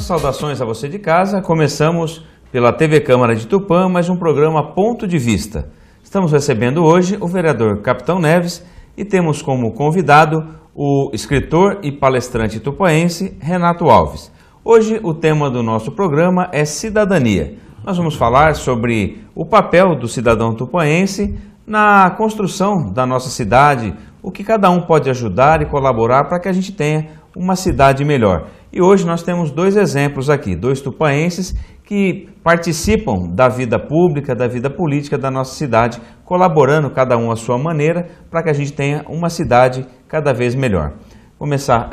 Nossas saudações a você de casa. Começamos pela TV Câmara de Tupã, mais um programa Ponto de Vista. Estamos recebendo hoje o vereador Capitão Neves e temos como convidado o escritor e palestrante tupaense Renato Alves. Hoje o tema do nosso programa é cidadania. Nós vamos falar sobre o papel do cidadão tupaense na construção da nossa cidade, o que cada um pode ajudar e colaborar para que a gente tenha uma cidade melhor. E hoje nós temos dois exemplos aqui, dois tupaenses que participam da vida pública, da vida política da nossa cidade, colaborando cada um à sua maneira para que a gente tenha uma cidade cada vez melhor. Vou começar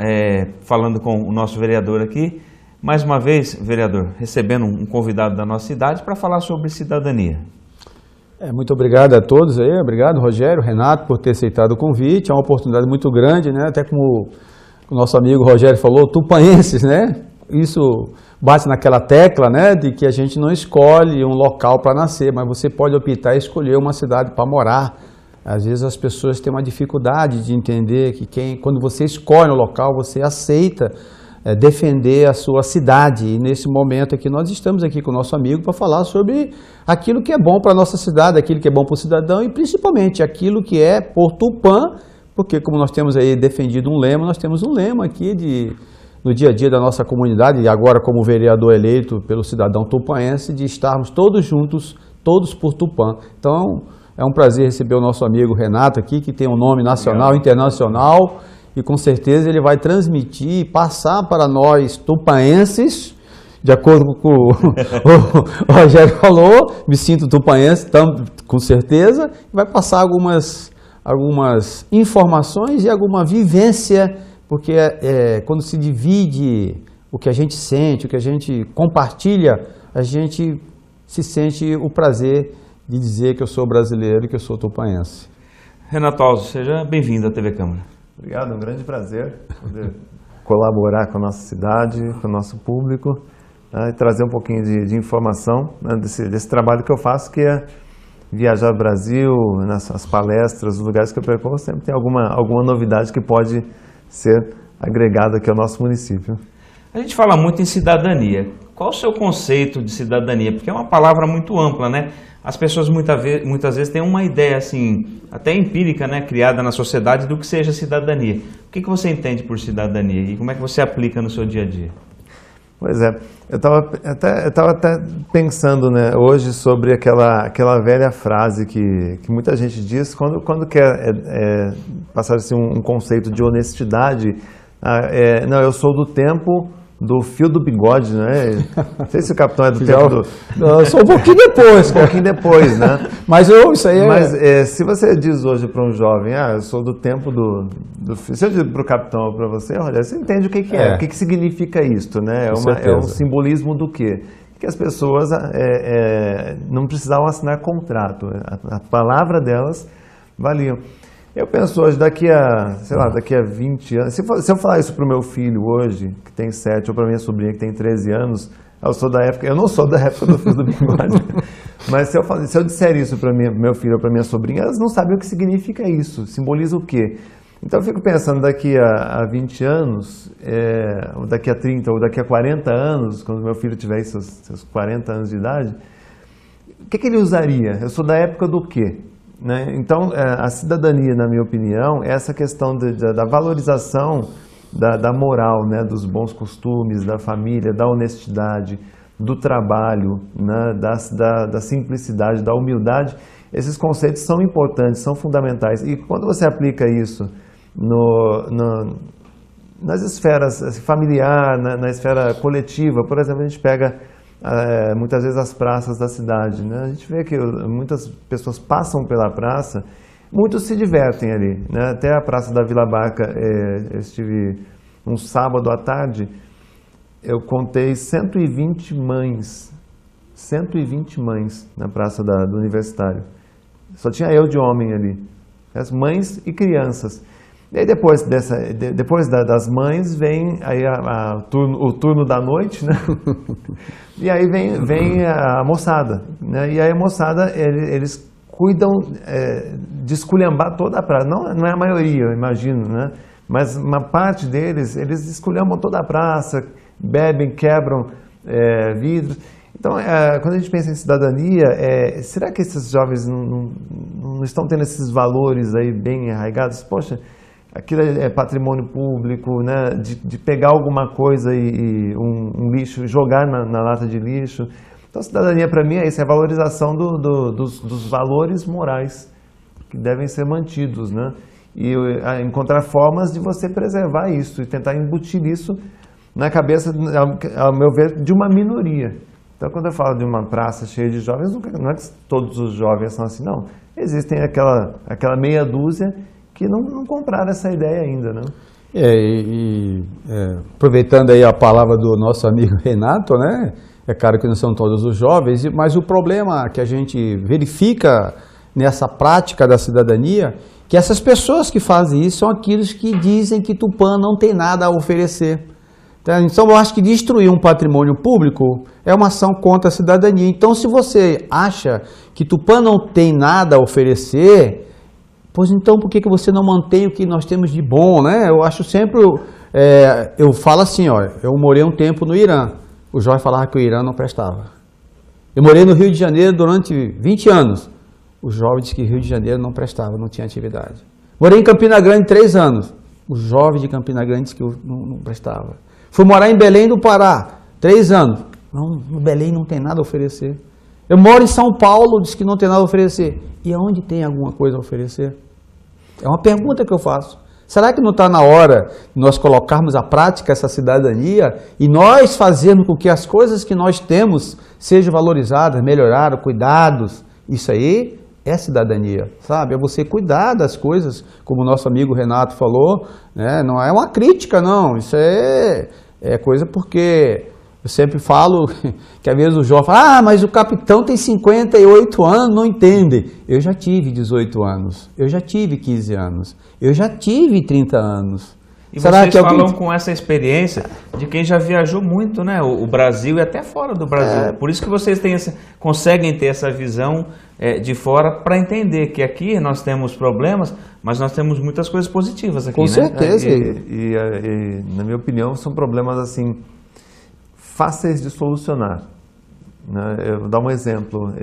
falando com o nosso vereador aqui. Mais uma vez, vereador, recebendo um convidado da nossa cidade para falar sobre cidadania. Muito obrigado a todos aí, obrigado Rogério, Renato por ter aceitado o convite, é uma oportunidade muito grande, né? Até como o nosso amigo Rogério falou, tupaenses, né? Isso bate naquela tecla, né, de que a gente não escolhe um local para nascer, mas você pode optar e escolher uma cidade para morar. Às vezes as pessoas têm uma dificuldade de entender que quando você escolhe um local, você aceita defender a sua cidade. E nesse momento aqui, nós estamos aqui com o nosso amigo para falar sobre aquilo que é bom para a nossa cidade, aquilo que é bom para o cidadão e principalmente aquilo que é por Tupã, porque como nós temos aí defendido um lema, nós temos um lema aqui no dia a dia da nossa comunidade e agora como vereador eleito pelo cidadão tupaense, de estarmos todos juntos, todos por Tupã. Então, é um prazer receber o nosso amigo Renato aqui, que tem um nome nacional e internacional, e com certeza ele vai transmitir e passar para nós tupaenses, de acordo com o o Rogério falou, me sinto tupaense, com certeza, vai passar algumas informações e alguma vivência, porque quando se divide o que a gente sente, o que a gente compartilha, a gente se sente o prazer de dizer que eu sou brasileiro e que eu sou tupaense. Renato Alves, seja bem-vindo à TV Câmara. Obrigado, é um grande prazer poder colaborar com a nossa cidade, com o nosso público, né, e trazer um pouquinho de informação, né, desse trabalho que eu faço, que é viajar o Brasil, nessas palestras, os lugares que eu percorro, sempre tem alguma novidade que pode ser agregada aqui ao nosso município. A gente fala muito em cidadania. Qual o seu conceito de cidadania? Porque é uma palavra muito ampla, né? As pessoas muitas vezes têm uma ideia assim, até empírica, né, criada na sociedade do que seja cidadania. O que você entende por cidadania e como é que você aplica no seu dia a dia? Pois é, eu estava até pensando, né, hoje sobre aquela velha frase que muita gente diz quando quer passar assim, um conceito de honestidade. Não, eu sou do tempo do fio do bigode, né? Não sei se o capitão é do tempo do... Não, eu sou um pouquinho depois. Um pouquinho depois, né? Mas isso aí Mas se você diz hoje para um jovem, eu sou do tempo do fio... Se eu digo para o capitão ou para você, olha, você entende o que é, o que significa isto, né? É um simbolismo do quê? Que as pessoas não precisavam assinar contrato, a palavra delas valiam. Eu penso hoje, daqui a 20 anos, se eu falar isso para o meu filho hoje, que tem 7, ou para minha sobrinha que tem 13 anos, eu não sou da época do fio do bigode, mas se eu disser isso para meu filho ou para minha sobrinha, elas não sabem o que significa isso, simboliza o quê? Então eu fico pensando, daqui a 20 anos, ou daqui a 30, ou daqui a 40 anos, quando meu filho tiver seus 40 anos de idade, o que ele usaria? Eu sou da época do quê? Né? Então, a cidadania, na minha opinião, é essa questão da valorização da moral, né? Dos bons costumes, da família, da honestidade, do trabalho, né? da simplicidade, da humildade. Esses conceitos são importantes, são fundamentais. E quando você aplica isso nas esferas familiar, na esfera coletiva, por exemplo, a gente pega... muitas vezes as praças da cidade, né? A gente vê que muitas pessoas passam pela praça, muitos se divertem ali, né? Até a Praça da Vila Barca, eu estive um sábado à tarde, eu contei 120 mães na Praça do Universitário. Só tinha eu de homem ali, as mães e crianças. E aí depois das mães vem aí o turno da noite, né? E aí vem a moçada, né? E aí a moçada, eles cuidam de esculhambar toda a praça. Não é a maioria, eu imagino, né? Mas uma parte deles, eles esculhambam toda a praça, bebem, quebram vidros. Então, quando a gente pensa em cidadania, será que esses jovens não estão tendo esses valores aí bem arraigados? Poxa, aquilo é patrimônio público, né? De pegar alguma coisa e um lixo, jogar na lata de lixo. Então, cidadania para mim é isso, é a valorização dos valores morais que devem ser mantidos, né? E encontrar formas de você preservar isso e tentar embutir isso na cabeça, ao meu ver, de uma minoria. Então, quando eu falo de uma praça cheia de jovens, não é que todos os jovens são assim, não. Existem aquela meia dúzia que não compraram essa ideia ainda, né? Aproveitando aí a palavra do nosso amigo Renato, né? É claro que não são todos os jovens, mas o problema que a gente verifica nessa prática da cidadania, que essas pessoas que fazem isso são aqueles que dizem que Tupã não tem nada a oferecer. Então, eu acho que destruir um patrimônio público é uma ação contra a cidadania. Então, se você acha que Tupã não tem nada a oferecer, pois então por que você não mantém o que nós temos de bom, né? Eu acho sempre, eu falo assim, ó, eu morei um tempo no Irã, o Jorge falava que o Irã não prestava. Eu morei no Rio de Janeiro durante 20 anos, o jovem disse que o Rio de Janeiro não prestava, não tinha atividade. Morei em Campina Grande 3 anos, o jovem de Campina Grande disse que não prestava. Fui morar em Belém do Pará, 3 anos. Não, no Belém não tem nada a oferecer. Eu moro em São Paulo, diz que não tem nada a oferecer. E aonde tem alguma coisa a oferecer? É uma pergunta que eu faço. Será que não está na hora de nós colocarmos à prática essa cidadania e nós fazermos com que as coisas que nós temos sejam valorizadas, melhoradas, cuidados? Isso aí é cidadania, sabe? É você cuidar das coisas, como o nosso amigo Renato falou, né? Não é uma crítica, não. Isso é coisa porque eu sempre falo que às vezes o jovem fala, mas o capitão tem 58 anos, não entende. Eu já tive 18 anos, eu já tive 15 anos, eu já tive 30 anos. E vocês falam com essa experiência de quem já viajou muito, né? O Brasil e até fora do Brasil. Por isso que vocês conseguem ter essa visão de fora para entender que aqui nós temos problemas, mas nós temos muitas coisas positivas aqui, com certeza. E, na minha opinião, são problemas assim fáceis de solucionar. Né? Eu vou dar um exemplo,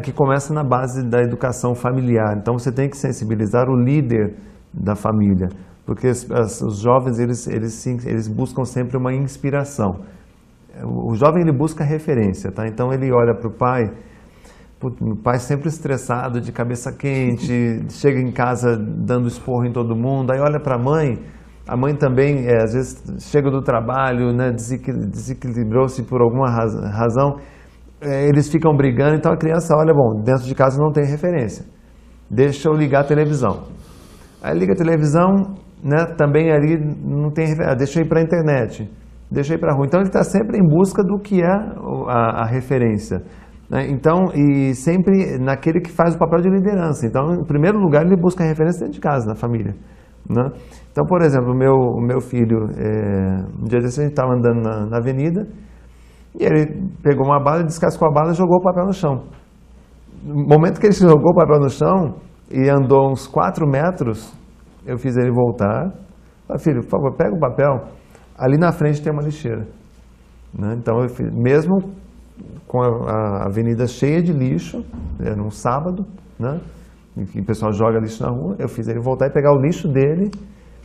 que começa na base da educação familiar. Então, você tem que sensibilizar o líder da família. Porque os jovens, eles buscam sempre uma inspiração. O jovem, ele busca referência, tá? Então, ele olha para o pai sempre estressado, de cabeça quente, chega em casa dando esporro em todo mundo, aí olha para a mãe também, às vezes, chega do trabalho, né, desequilibrou-se por alguma razão, eles ficam brigando, então a criança olha, bom, dentro de casa não tem referência, deixa eu ligar a televisão. Aí liga a televisão, né, também ali não tem referência, deixa eu ir para a internet, deixa eu ir para a rua. Então ele está sempre em busca do que é a referência. Né? Então, e sempre naquele que faz o papel de liderança. Então, em primeiro lugar, ele busca referência dentro de casa, na família. Né? Então, por exemplo, o meu filho, um dia desse a gente estava andando na avenida, e ele pegou uma bala, descascou a bala e jogou o papel no chão. No momento que ele jogou o papel no chão, e andou uns 4 metros, eu fiz ele voltar. Falei, filho, por favor, pega o papel. Ali na frente tem uma lixeira. Né? Então, eu fiz, mesmo com a avenida cheia de lixo, era um sábado, né? E o pessoal joga lixo na rua, eu fiz ele voltar e pegar o lixo dele,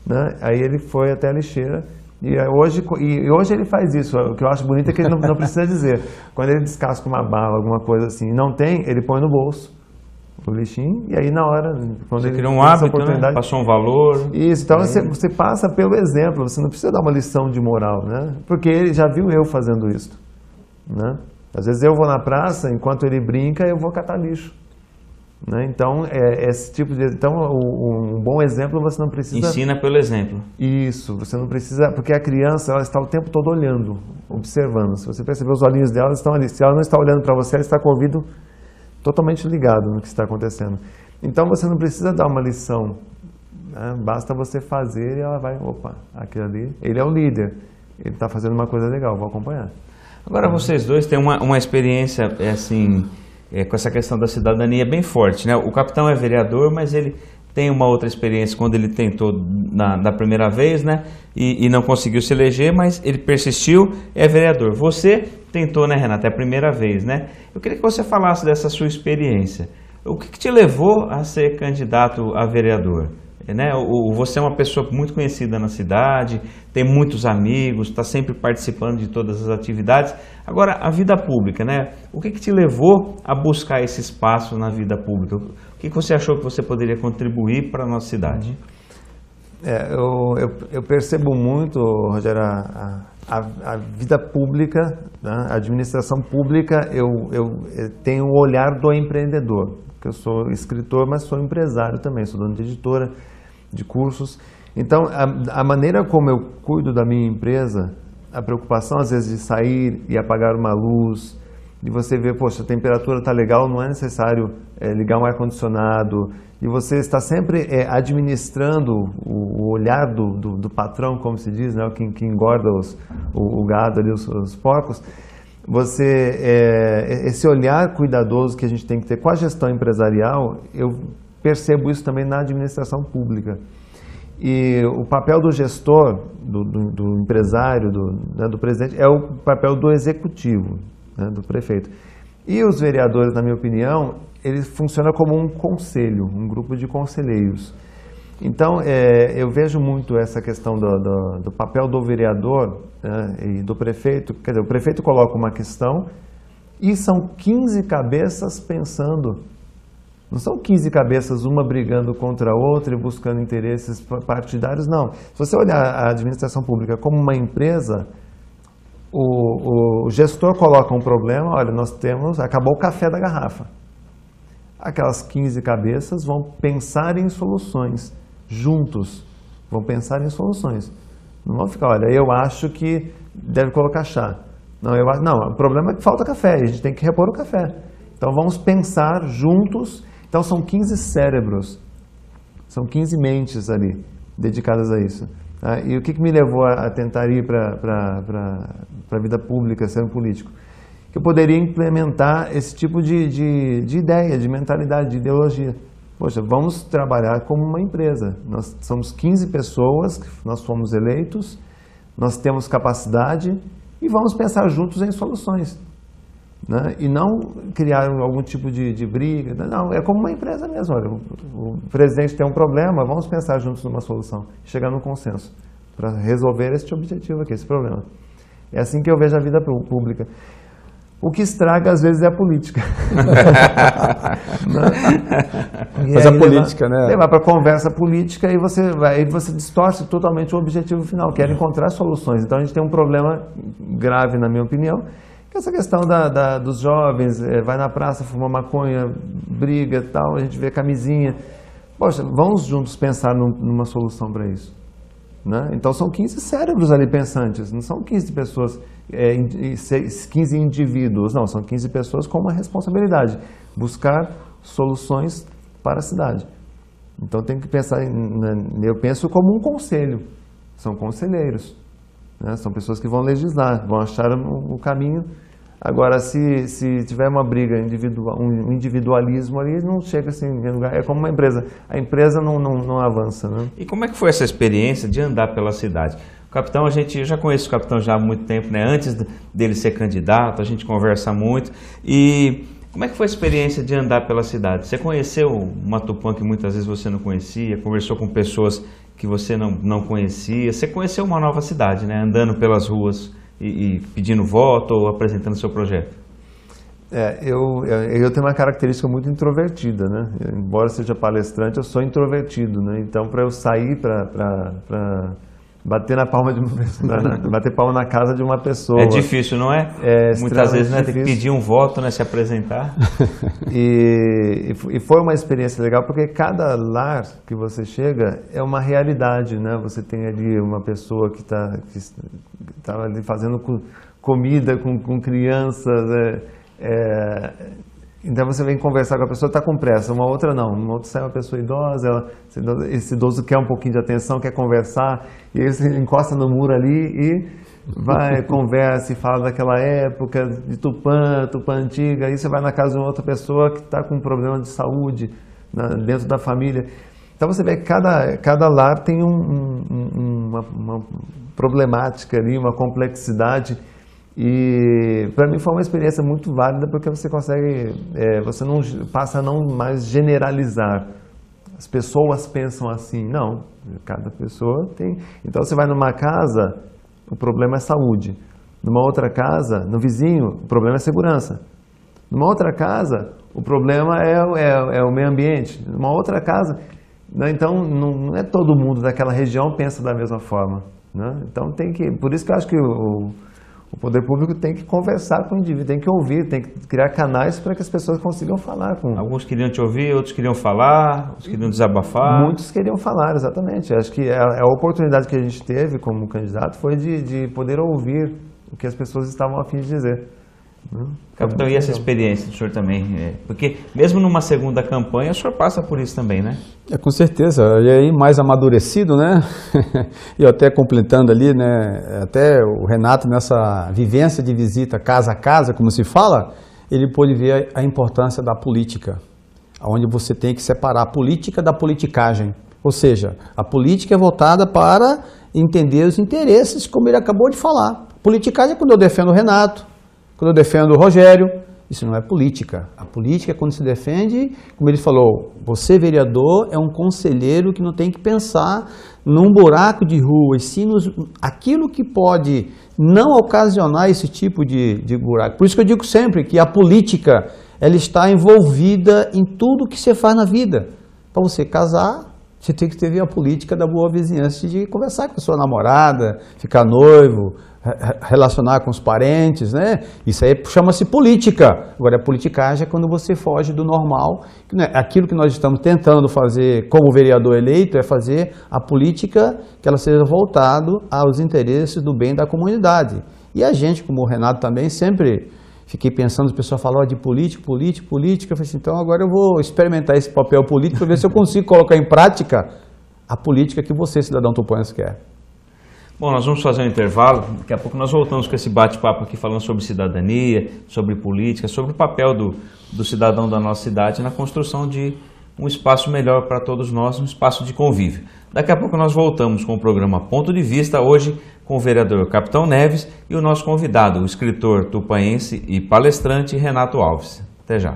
né? Aí ele foi até a lixeira. E hoje ele faz isso. O que eu acho bonito é que ele não precisa dizer. Quando ele descasca uma bala, alguma coisa assim, não tem, ele põe no bolso o lixinho, e aí na hora, quando você ele cria um hábito, né? Passou um valor. Isso, então você passa pelo exemplo, você não precisa dar uma lição de moral, né? Porque ele já viu eu fazendo isso, né? Às vezes eu vou na praça, enquanto ele brinca, eu vou catar lixo, né? Então, esse tipo de... Então, um bom exemplo, você não precisa... Ensina pelo exemplo. Isso, você não precisa... Porque a criança, ela está o tempo todo olhando, observando. Se você perceber, os olhinhos dela estão ali. Se ela não está olhando para você, ela está com o ouvido totalmente ligado no que está acontecendo. Então, você não precisa dar uma lição, né? Basta você fazer e ela vai... Opa, aquele ali... Ele é o líder. Ele está fazendo uma coisa legal, vou acompanhar. Agora, vocês dois têm uma experiência, assim... com essa questão da cidadania bem forte, né? O capitão é vereador, mas ele tem uma outra experiência quando ele tentou da primeira vez, né? E não conseguiu se eleger, mas ele persistiu, é vereador. Você tentou, né, Renato? É a primeira vez, né? Eu queria que você falasse dessa sua experiência. O que te levou a ser candidato a vereador? Né? Você é uma pessoa muito conhecida na cidade, tem muitos amigos, está sempre participando de todas as atividades. Agora, a vida pública, né? O que te levou a buscar esse espaço na vida pública? O que você achou que você poderia contribuir para a nossa cidade? Eu percebo muito, Rogério, a vida pública, né? A administração pública, eu tenho o olhar do empreendedor, porque eu sou escritor, mas sou empresário também, sou dono de editora, de cursos. Então, a maneira como eu cuido da minha empresa, a preocupação às vezes de sair e apagar uma luz, de você ver, poxa, a temperatura está legal, não é necessário ligar um ar-condicionado, e você está sempre administrando o olhar do patrão, como se diz, né, que engorda o gado ali, os porcos. Esse olhar cuidadoso que a gente tem que ter com a gestão empresarial, eu percebo isso também na administração pública. E o papel do gestor, do empresário, do presidente, é o papel do executivo, né, do prefeito. E os vereadores, na minha opinião, eles funcionam como um conselho, um grupo de conselheiros. Então, eu vejo muito essa questão do papel do vereador, né, e do prefeito. Quer dizer, o prefeito coloca uma questão e são 15 cabeças pensando. Não são 15 cabeças, uma brigando contra a outra e buscando interesses partidários, não. Se você olhar a administração pública como uma empresa, o gestor coloca um problema, olha, acabou o café da garrafa. Aquelas 15 cabeças vão pensar em soluções, juntos, vão pensar em soluções. Não vão ficar, olha, eu acho que deve colocar chá. Não, o problema é que falta café, a gente tem que repor o café. Então vamos pensar juntos. Então são 15 cérebros, são 15 mentes ali dedicadas a isso. E o que me levou a tentar ir para a vida pública, ser um político? Que eu poderia implementar esse tipo de ideia, de mentalidade, de ideologia. Poxa, vamos trabalhar como uma empresa. Nós somos 15 pessoas, nós fomos eleitos, nós temos capacidade e vamos pensar juntos em soluções. Né? E não criar algum tipo de briga. Não, é como uma empresa mesmo. Olha, o presidente tem um problema, vamos pensar juntos numa solução, chegar num consenso para resolver este objetivo aqui, esse problema. É assim que eu vejo a vida pública. O que estraga às vezes é a política. Mas a política, né? Levar para a conversa política e você distorce totalmente o objetivo final, que era encontrar soluções. Então a gente tem um problema grave, na minha opinião, que é essa questão dos jovens, vai na praça, fuma maconha, briga e tal, a gente vê camisinha. Poxa, vamos juntos pensar numa solução para isso. Né? Então são 15 cérebros ali pensantes, não são 15 pessoas, 15 indivíduos, não, são 15 pessoas com uma responsabilidade, buscar soluções para a cidade. Então tem que pensar, eu penso como um conselho, são conselheiros, né? São pessoas que vão legislar, vão achar o caminho. Agora, se tiver uma briga, um individualismo ali, não chega assim em lugar. É como uma empresa. A empresa não avança, né? E como é que foi essa experiência de andar pela cidade? O capitão, eu já conheço o capitão já há muito tempo, né? Antes dele ser candidato, a gente conversa muito. E como é que foi a experiência de andar pela cidade? Você conheceu uma Tupã que muitas vezes você não conhecia, conversou com pessoas que você não conhecia. Você conheceu uma nova cidade, né? Andando pelas ruas e pedindo voto ou apresentando seu projeto? Eu tenho uma característica muito introvertida, né? Embora seja palestrante, eu sou introvertido, né? Então, para eu sair para bater na palma de uma pessoa, bater palma na casa de uma pessoa. É difícil, não é? Muitas vezes, né, tem que pedir um voto, né, se apresentar. E foi uma experiência legal, porque cada lar que você chega é uma realidade, né? Você tem ali uma pessoa que está ali fazendo comida com crianças, então você vem conversar com a pessoa, está com pressa, uma outra não, uma outra sai uma pessoa idosa, esse idoso quer um pouquinho de atenção, quer conversar, e ele se encosta no muro ali e vai, conversa e fala daquela época de Tupã antiga, aí você vai na casa de uma outra pessoa que está com um problema de saúde dentro da família. Então você vê que cada lar tem uma problemática ali, uma complexidade. E para mim foi uma experiência muito válida, porque você consegue, você não passa a não mais generalizar. As pessoas pensam assim, não, cada pessoa tem. Então você vai numa casa, o problema é saúde. Numa outra casa, no vizinho, o problema é segurança. Numa outra casa, o problema é o meio ambiente. Numa outra casa, né? Então não é todo mundo daquela região pensa da mesma forma, né? Então por isso que eu acho que o poder público tem que conversar com o indivíduo, tem que ouvir, tem que criar canais para que as pessoas consigam falar com... Alguns queriam te ouvir, outros queriam falar, outros queriam desabafar. Muitos queriam falar, exatamente. Acho que a oportunidade que a gente teve como candidato foi de poder ouvir o que as pessoas estavam a fim de dizer. Capitão, e essa experiência do senhor também? Porque mesmo numa segunda campanha, o senhor passa por isso também, né? Com certeza, e aí mais amadurecido, né? E até completando ali, né? Até o Renato, nessa vivência de visita casa a casa, como se fala, ele pôde ver a importância da política, onde você tem que separar a política da politicagem. Ou seja, a política é voltada para entender os interesses, como ele acabou de falar. Politicagem é quando eu defendo o Renato, quando eu defendo o Rogério. Isso não é política. A política é quando se defende, como ele falou, você, vereador, é um conselheiro que não tem que pensar num buraco de rua, e sim aquilo que pode não ocasionar esse tipo de buraco. Por isso que eu digo sempre que a política, ela está envolvida em tudo que você faz na vida. Para você casar, você tem que ter a política da boa vizinhança, de conversar com a sua namorada, ficar noivo, relacionar com os parentes, né? Isso aí chama-se política. Agora, a politicagem é quando você foge do normal. Aquilo que nós estamos tentando fazer como vereador eleito é fazer a política que ela seja voltada aos interesses do bem da comunidade. E a gente, como o Renato também, sempre fiquei pensando, as pessoas falam de política. Eu falei assim, então agora eu vou experimentar esse papel político para ver se eu consigo colocar em prática a política que você, cidadão tupanense, quer. Bom, nós vamos fazer um intervalo, daqui a pouco nós voltamos com esse bate-papo aqui falando sobre cidadania, sobre política, sobre o papel do cidadão da nossa cidade na construção de um espaço melhor para todos nós, um espaço de convívio. Daqui a pouco nós voltamos com o programa Ponto de Vista, hoje com o vereador Capitão Neves e o nosso convidado, o escritor tupanense e palestrante Renato Alves. Até já.